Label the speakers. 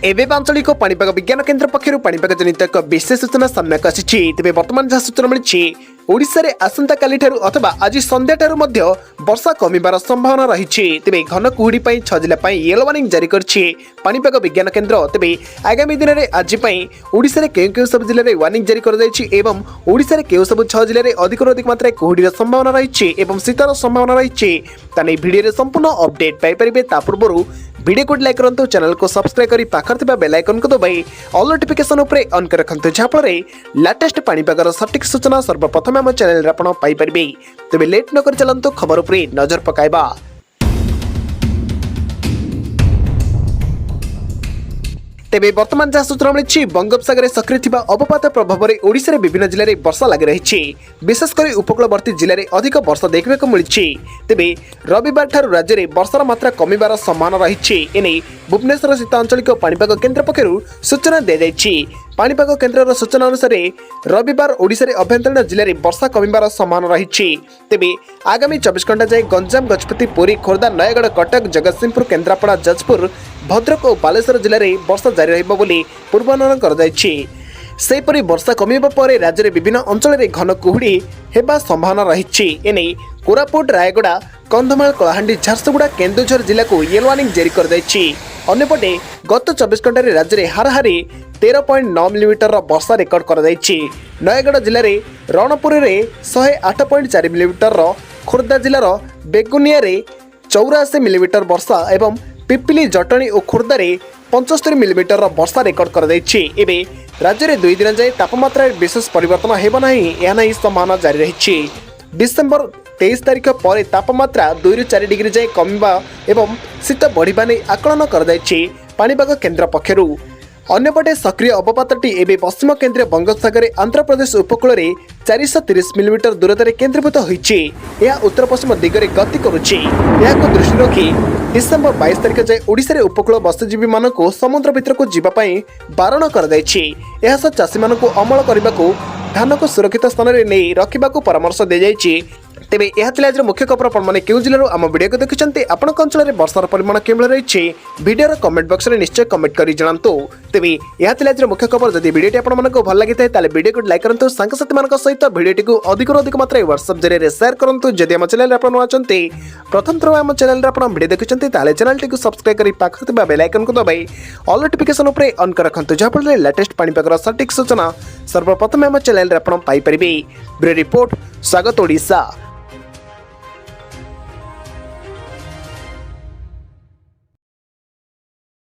Speaker 1: एवं आंचलिक पाणीपाग विज्ञान केन्द्र पक्षर पाणीपाग जनित एक विशेष सूचना सामना आसी। तेज बर्तमान जहाँ सूचना मिली ओडिशा रे आसंता काली ठारू अथवा आज संध्या ठारू मध्य वर्षा कमिबार संभावना रही। तेज घन कुहुड़ी 6 जिला येलो वार्निंग जारी करछि पाणीपाग विज्ञान केन्द्र। तेज आगामी दिन में आज ओडिशा रे केउ सब जिले में वार्निंग जारी कर दैछि एवं ओडिशा रे केउ सब 6 जिले में अधिक मात्रा कुहुड़ीर संभावना रही एवं शीतर संभावना रही। ताने भिडियो संपूर्ण अपडेट पाई परिबे। ता पूर्व वीडियो को लाइक करंतु, चैनल को सब्सक्राइब करी पाखर थिबा बेल आइकन को दबाई ऑल नोटिफिकेशन उपरे ऑन कर रखंतु, जहाँ फल लेटेस्ट पाणीपागर सटीक सूचना सर्वप्रथम आम चैनल रे आपण पाई परिबे। तबे लेट न कर चलंतु खबर उपरे नजर पकाइबा। तेबे वर्तमान जहाँ सूचना मिली बंगोपसागर सक्रिय थिबा अवपात प्रभाव में ओडिशा रे विभिन्न जिले में वर्षा लगी रही। विशेषकर उपकूलवर्ती जिले में अधिक वर्षा देखा मिली। तेबे रविवार ठारू राज्य में वर्षार मात्रा कमिबार संभावना रही। एने भुवनेश्वर स्थित आंचलिक पाणीपाग केन्द्र पक्षर सूचना दी जाइछि। पाणीपाग केन्द्र सूचना अनुसार रविवार ओडिशा रे अभ्यंतरीण जिले में वर्षा कमिबार संभावना रही। तेबे आगामी 24 घंटा जाए गंजाम, गजपति, पुरी, खोर्धा, नयगढ़, कटक, जगतसिंहपुर, केन्द्रापड़ा, जाजपुर, भद्रक और बालेश्वर जिले में वर्षा जारी रहिबो बोली पूर्वानुमान कर जाइछि। सेहीपरि वर्षा कमिबा परे राज्य में विभिन्न अंचल में घन कुहुड़ी हेबा संभावना रही। एने कोरापुट, रायगड़ा, कंधमाल, कलाहांडी, झारसुगुड़ा, केन्दुझर जिला को येलो वार्निंग जारी कर दैछि। अन्यपटे गत 24 घंटा राज्य में हाराहारी 13.9 मिलीमीटर वर्षा रेकर्ड कर दैछि। नयगढ़ जिले में रणपुर में 108.4 मिलीमीटर, खोर्धा जिलार बेगुनिया 84 मिलीमीटर वर्षा एवं पिपिली, जटणी और खोर्धा 75 मिलीमीटर वर्षा रेकर्ड कर दैछि। एबे राज्य में 2 दिन जाए तापमात्रा विशेष परिवर्तन हेब नहीं संभावना जारी रही। डिसेम्बर 23 तारिख पर तापमात्रा 2 ରୁ 4 डिग्री जाए कमिबा एवं शीत बढ़िबा नहीं आकलन कर दैछि पाणीपाग केन्द्र पक्षरु। अन्यपटे सक्रिय अवपातटी एवं पश्चिम केन्द्रीय बंगोपसागर आंध्र प्रदेश उपकूल में 430 मिलीमीटर दूरतार केन्द्रीभूत होइछि। यह उत्तर पश्चिम दिगरे गति करुछि। यहाको दृष्टि रखी डिसेम्बर 22 तारिख जाए ओडिशा रे उपकूल मत्स्यजीवी मानक समुद्र भितर को जीवा पई बारण कर दैछि। यह सह चाषी मानक अमल करबाको धान को सुरक्षित स्थान में नहीं रखा परामर्श दी जाइए। तेबे यह आज मुख्य खबर आपने क्यों जिले आम वीडियो को देखते आपण अंचल में वर्षार परिमाण केवल रही वीडियो कमेंट बॉक्स में निश्चय कमेंट कर जनातु। तेबे यह आज मुख्य खबर जब वीडियो आपको भल लगी है वीडियो को लाइक करूँ, सांगसाथी सहित वीडियो को अधिक मात्रा व्हाट्सएप जरिए शेयर करूँ। जदि आम चैनल आप प्रथम थर आम चैनल वीडियो देखते चैनल टी चैनल कर पाखर बेल आइकन को दबाई ऑल नोटिफिकेशन उपरे ऑन कर रखंतु, जहाँ फल लेटेस्ट पाणीपागर सटीक सूचना सर्वप्रथम आम चैनल पाई परिबे। ब्यूरो रिपोर्ट, स्वागत ओडिशा।